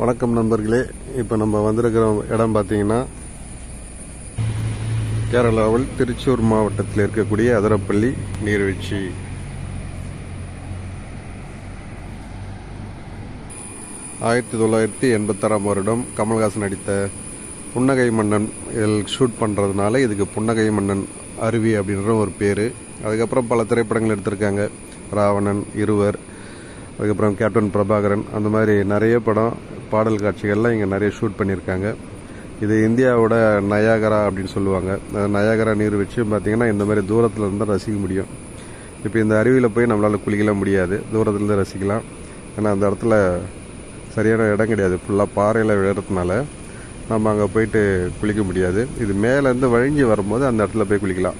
வணக்கம் நண்பர்களே. இப்போ நம்ம வந்திருக்கிற இடம் பார்த்தீங்கன்னா கேரளாவில் திருச்சூர் மாவட்டத்தில் இருக்கக்கூடிய அதிரப்பள்ளி நீர்வீழ்ச்சி. ஆயிரத்தி 1986 வருடம் கமல்ஹாசன் நடித்த புன்னகை மன்னன் இதில் ஷூட் பண்ணுறதுனால இதுக்கு புன்னகை மன்னன் அருவி அப்படின்ற ஒரு பேர். அதுக்கப்புறம் பல திரைப்படங்கள் எடுத்திருக்காங்க. ராவணன், இருவர், அதுக்கப்புறம் கேப்டன் பிரபாகரன், அந்த மாதிரி நிறைய படம் பாடல் காட்சிகள்லாம் இங்கே நிறைய ஷூட் பண்ணியிருக்காங்க. இது இந்தியாவோட நயாகரா அப்படின்னு சொல்லுவாங்க. நயாகரா நீர்வீழ்ச்சி பார்த்தீங்கன்னா இந்த மாதிரி தூரத்தில் இருந்தால் ரசிக்க முடியும். இப்போ இந்த அருவியில் போய் நம்மளால் குளிக்கலாம் முடியாது, தூரத்துலேருந்து ரசிக்கலாம். ஏன்னா அந்த இடத்துல சரியான இடம் கிடையாது, ஃபுல்லாக பாறையில் விழுறதுனால நம்ம அங்கே போயிட்டு குளிக்க முடியாது. இது மேலேருந்து வழிஞ்சி வரும்போது அந்த இடத்துல போய் குளிக்கலாம்.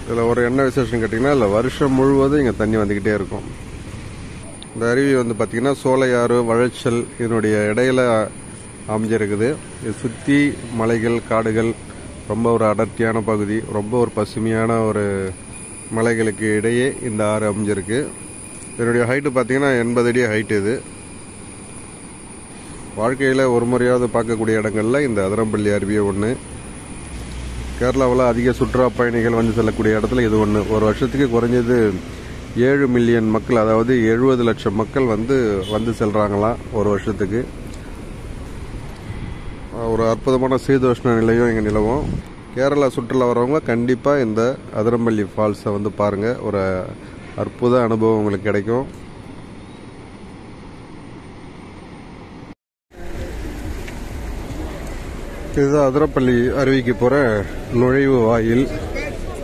இதில் ஒரு என்ன விசேஷம் கேட்டிங்கன்னா, இல்லை வருஷம் முழுவதும் இங்கே தண்ணி வந்துக்கிட்டே இருக்கும். இந்த அருவி வந்து பார்த்திங்கன்னா சோலையாறு, வழச்சல் இதனுடைய இடையில அமைஞ்சிருக்குது. இது சுற்றி மலைகள், காடுகள், ரொம்ப ஒரு அடர்த்தியான பகுதி, ரொம்ப ஒரு பசுமையான ஒரு மலைகளுக்கு இடையே இந்த ஆறு அமைஞ்சிருக்கு. இதனுடைய ஹைட்டு பார்த்திங்கன்னா 80 அடி ஹைட்டு. இது வாழ்க்கையில் ஒரு முறையாவது பார்க்கக்கூடிய இடங்களில் இந்த அதிரம்பள்ளி அருவியே ஒன்று. கேரளாவில் அதிக சுற்றுலா பயணிகள் வந்து செல்லக்கூடிய இடத்துல இது ஒன்று. ஒரு வருஷத்துக்கு குறைஞ்சது 7 மில்லியன் மக்கள், அதாவது 70 லட்சம் மக்கள் வந்து செல்றாங்களாம் ஒரு வருஷத்துக்கு. ஒரு அற்புதமான சீதோஷ்ண நிலையும் இங்கே நிலவும். கேரளா சுற்றுலா வரவங்க கண்டிப்பாக இந்த அதிரம்பள்ளி ஃபால்ஸை வந்து பாருங்கள். ஒரு அற்புத அனுபவம் உங்களுக்கு கிடைக்கும். இதுதான் அதிரப்பள்ளி அருவிக்கு போகிற நுழைவு வாயில்.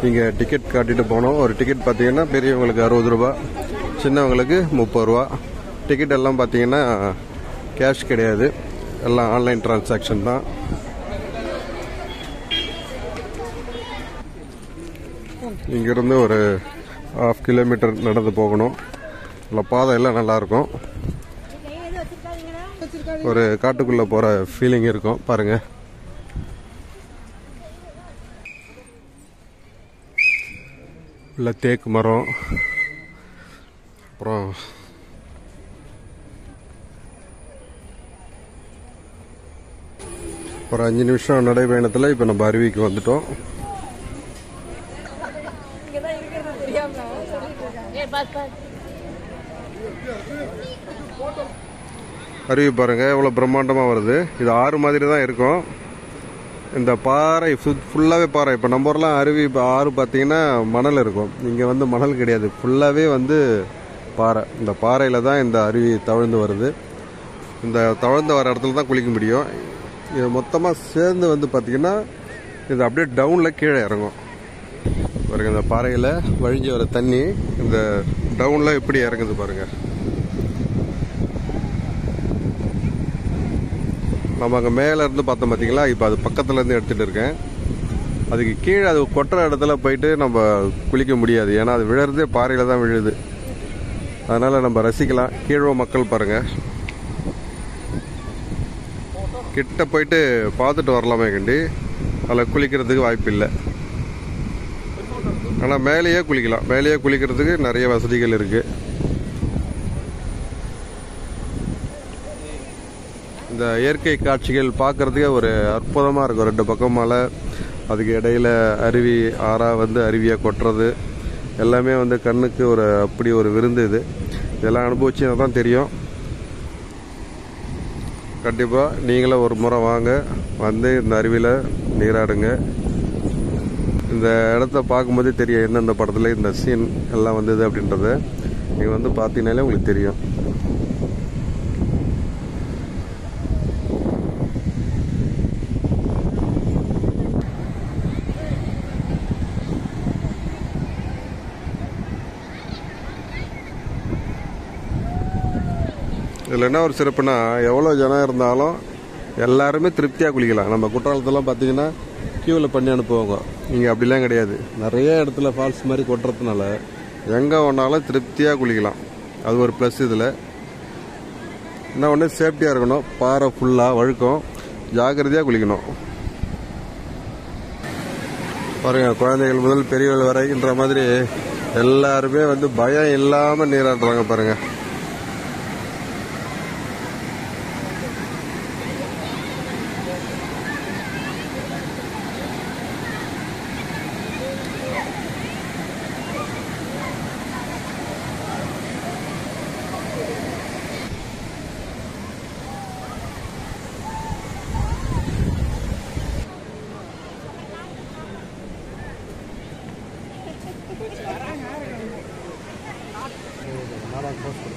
இங்கே டிக்கெட் காட்டிட்டு போனோம். ஒரு டிக்கெட் பார்த்தீங்கன்னா பெரியவங்களுக்கு 60 ரூபா, சின்னவங்களுக்கு 30 ரூபா. டிக்கெட் எல்லாம் பார்த்தீங்கன்னா கேஷ் கிடையாது, எல்லாம் ஆன்லைன் டிரான்சாக்ஷன் தான். இங்கிருந்து ஒரு 1/2 கிலோமீட்டர் நடந்து போகணும். இல்லை பாதை எல்லாம் நல்லாயிருக்கும். ஒரு காட்டுக்குள்ளே போகிற ஃபீலிங் இருக்கும் பாருங்கள். இல்லை தேக்கு மரம், அப்புறம் ஒரு 5 நிமிஷம் நடைபயணத்தில் இப்போ நம்ம அருவிக்கு வந்துட்டோம். அருவி பாருங்க எவ்வளோ பிரம்மாண்டமாக வருது. இது ஆறு மாதிரி தான் இருக்கும். இந்த பாறை ஃபுல்லாகவே பாறை. இப்போ நம்ம ஊர்லாம் அருவி ஆறு பார்த்தீங்கன்னா மணல் இருக்கும், இங்கே வந்து மணல் கிடையாது, ஃபுல்லாகவே வந்து பாறை. இந்த பாறையில் தான் இந்த அருவி தவழ்ந்து வருது. இந்த தவழ்ந்து வர இடத்துல தான் குளிக்க முடியும். இது மொத்தமாக சேர்ந்து வந்து பார்த்திங்கன்னா இது அப்படியே டவுனில் கீழே இறங்கும் பாருங்கள். இந்த பாறையில் வழிஞ்சு வர தண்ணி இந்த டவுனில் எப்படி இறங்குது பாருங்கள். நம்ம அங்கே மேலே இருந்து பார்த்தோம் பார்த்தீங்களா, இப்போ அது பக்கத்துலேருந்து எடுத்துகிட்டு இருக்கேன். அதுக்கு கீழே அது கொட்டுற இடத்துல போயிட்டு நம்ம குளிக்க முடியாது, ஏன்னா அது விழுறதே பாறையில் தான் விழுது. அதனால் நம்ம ரசிக்கலாம். கீழே மக்கள் பாருங்கள், கிட்ட போயிட்டு பார்த்துட்டு வரலாமே கண்டி, அதில் குளிக்கிறதுக்கு வாய்ப்பு இல்லை. ஆனால் மேலேயே குளிக்கலாம். மேலேயே குளிக்கிறதுக்கு நிறைய வசதிகள் இருக்குது. இந்த இயற்கை காட்சிகள் பார்க்குறதுக்கே ஒரு அற்புதமாக இருக்கும். 2 பக்கம் மலை, அதுக்கு இடையில் அருவி, ஆறாக வந்து அருவியாக கொட்டுறது எல்லாமே வந்து கண்ணுக்கு ஒரு அப்படி ஒரு விருந்து. இதெல்லாம் அனுபவிச்சு தான் தெரியும். கண்டிப்பாக நீங்களும் ஒரு முறை வாங்க, வந்து இந்த அருவியில் நீராடுங்க. இந்த இடத்த பார்க்கும்போதே தெரியும் எந்தெந்த படத்தில் இந்த சீன் எல்லாம் வந்தது அப்படின்றத நீங்கள் வந்து பார்த்தீங்கன்னாலே உங்களுக்கு தெரியும். இதில் என்ன ஒரு சிறப்புனா, எவ்வளோ ஜனம் இருந்தாலும் எல்லாருமே திருப்தியாக குளிக்கலாம். நம்ம குற்றாலத்தெல்லாம் பார்த்தீங்கன்னா கியூவில் பண்ணி அனுப்புவாங்க, இங்கே அப்படிலாம் கிடையாது. நிறைய இடத்துல ஃபால்ஸ் மாதிரி கொட்டுறதுனால எங்கே வேணாலும் திருப்தியாக குளிக்கலாம். அது ஒரு ப்ளஸ். இதில் என்ன ஒன்று, சேஃப்டியாக இருக்கணும். பாறை ஃபுல்லாக வழுக்கும், ஜாக்கிரதையாக குளிக்கணும். பாருங்கள், குழந்தைகள் முதல் பெரியவர்கள் வரைன்ற மாதிரி எல்லாருமே வந்து பயம் இல்லாமல் நீராடுறாங்க பாருங்கள். நாடா போஸ்ட்